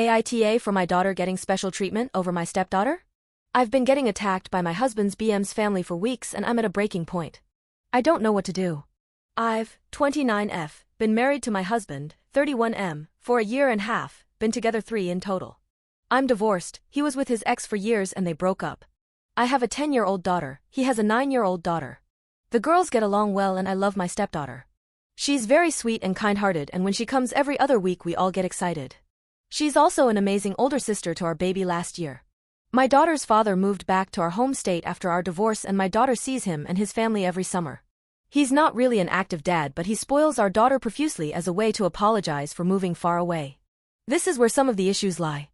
AITA for my daughter getting special treatment over my stepdaughter? I've been getting attacked by my husband's BM's family for weeks and I'm at a breaking point. I don't know what to do. I've, 29F, been married to my husband, 31M, for a year and a half, been together 3 in total. I'm divorced, he was with his ex for years and they broke up. I have a 10-year-old daughter, he has a 9-year-old daughter. The girls get along well and I love my stepdaughter. She's very sweet and kind-hearted and when she comes every other week we all get excited. She's also an amazing older sister to our baby last year. My daughter's father moved back to our home state after our divorce and my daughter sees him and his family every summer. He's not really an active dad but he spoils our daughter profusely as a way to apologize for moving far away. This is where some of the issues lie.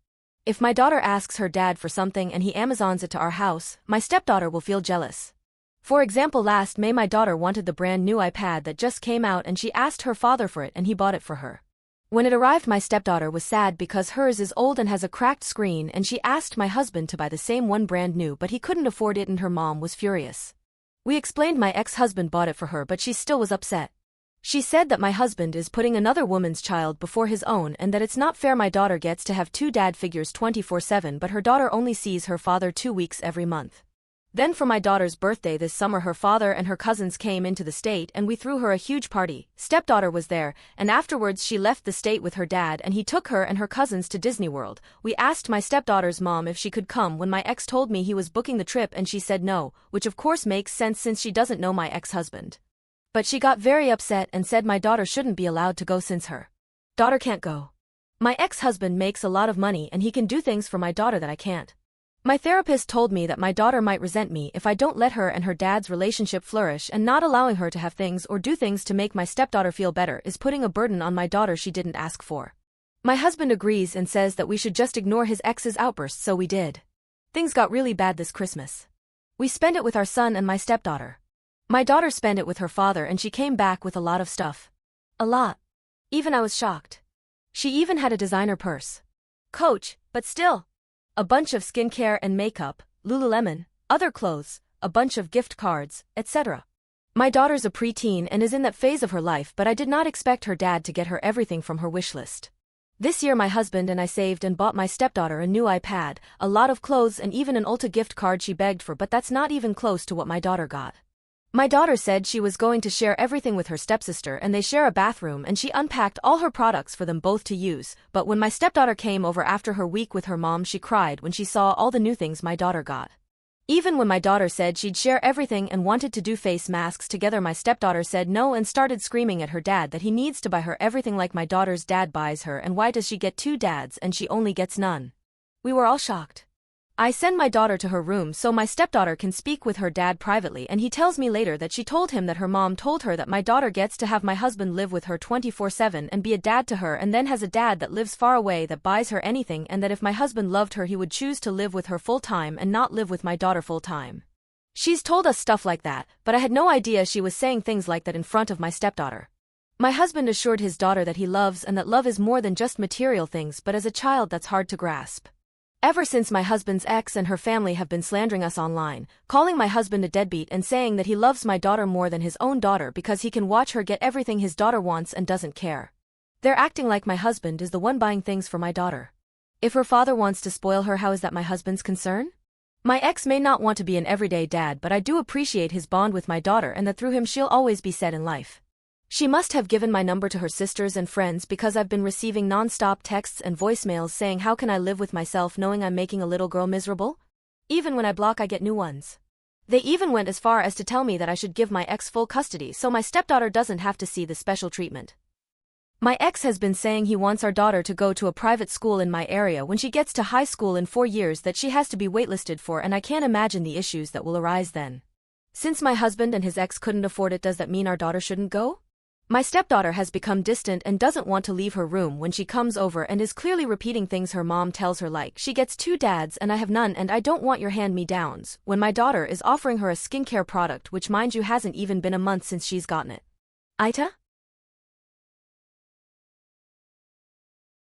If my daughter asks her dad for something and he Amazons it to our house, my stepdaughter will feel jealous. For example, last May my daughter wanted the brand new iPad that just came out and she asked her father for it and he bought it for her. When it arrived my stepdaughter was sad because hers is old and has a cracked screen and she asked my husband to buy the same one brand new but he couldn't afford it and her mom was furious. We explained my ex-husband bought it for her but she still was upset. She said that my husband is putting another woman's child before his own and that it's not fair my daughter gets to have 2 dad figures 24/7 but her daughter only sees her father 2 weeks every month. Then for my daughter's birthday this summer her father and her cousins came into the state and we threw her a huge party. Stepdaughter was there, and afterwards she left the state with her dad and he took her and her cousins to Disney World. We asked my stepdaughter's mom if she could come when my ex told me he was booking the trip and she said no, which of course makes sense since she doesn't know my ex-husband. But she got very upset and said my daughter shouldn't be allowed to go since her daughter can't go. My ex-husband makes a lot of money and he can do things for my daughter that I can't. My therapist told me that my daughter might resent me if I don't let her and her dad's relationship flourish and not allowing her to have things or do things to make my stepdaughter feel better is putting a burden on my daughter she didn't ask for. My husband agrees and says that we should just ignore his ex's outbursts so we did. Things got really bad this Christmas. We spent it with our son and my stepdaughter. My daughter spent it with her father and she came back with a lot of stuff. A lot. Even I was shocked. She even had a designer purse. Coach, but still. A bunch of skincare and makeup, Lululemon, other clothes, a bunch of gift cards, etc. My daughter's a preteen and is in that phase of her life but I did not expect her dad to get her everything from her wish list. This year my husband and I saved and bought my stepdaughter a new iPad, a lot of clothes and even an Ulta gift card she begged for but that's not even close to what my daughter got. My daughter said she was going to share everything with her stepsister and they share a bathroom and she unpacked all her products for them both to use, but when my stepdaughter came over after her week with her mom she cried when she saw all the new things my daughter got. Even when my daughter said she'd share everything and wanted to do face masks together my stepdaughter said no and started screaming at her dad that he needs to buy her everything like my daughter's dad buys her and why does she get 2 dads and she only gets none. We were all shocked. I send my daughter to her room so my stepdaughter can speak with her dad privately and he tells me later that she told him that her mom told her that my daughter gets to have my husband live with her 24/7 and be a dad to her and then has a dad that lives far away that buys her anything and that if my husband loved her he would choose to live with her full-time and not live with my daughter full-time. She's told us stuff like that, but I had no idea she was saying things like that in front of my stepdaughter. My husband assured his daughter that he loves and that love is more than just material things but as a child that's hard to grasp. Ever since my husband's ex and her family have been slandering us online, calling my husband a deadbeat and saying that he loves my daughter more than his own daughter because he can watch her get everything his daughter wants and doesn't care. They're acting like my husband is the one buying things for my daughter. If her father wants to spoil her, how is that my husband's concern? My ex may not want to be an everyday dad but I do appreciate his bond with my daughter and that through him she'll always be set in life. She must have given my number to her sisters and friends because I've been receiving non-stop texts and voicemails saying how can I live with myself knowing I'm making a little girl miserable? Even when I block I get new ones. They even went as far as to tell me that I should give my ex full custody so my stepdaughter doesn't have to see the special treatment. My ex has been saying he wants our daughter to go to a private school in my area when she gets to high school in 4 years that she has to be waitlisted for and I can't imagine the issues that will arise then. Since my husband and his ex couldn't afford it, does that mean our daughter shouldn't go? My stepdaughter has become distant and doesn't want to leave her room when she comes over and is clearly repeating things her mom tells her like she gets 2 dads and I have none and I don't want your hand-me-downs, when my daughter is offering her a skincare product which mind you hasn't even been a month since she's gotten it. AITA?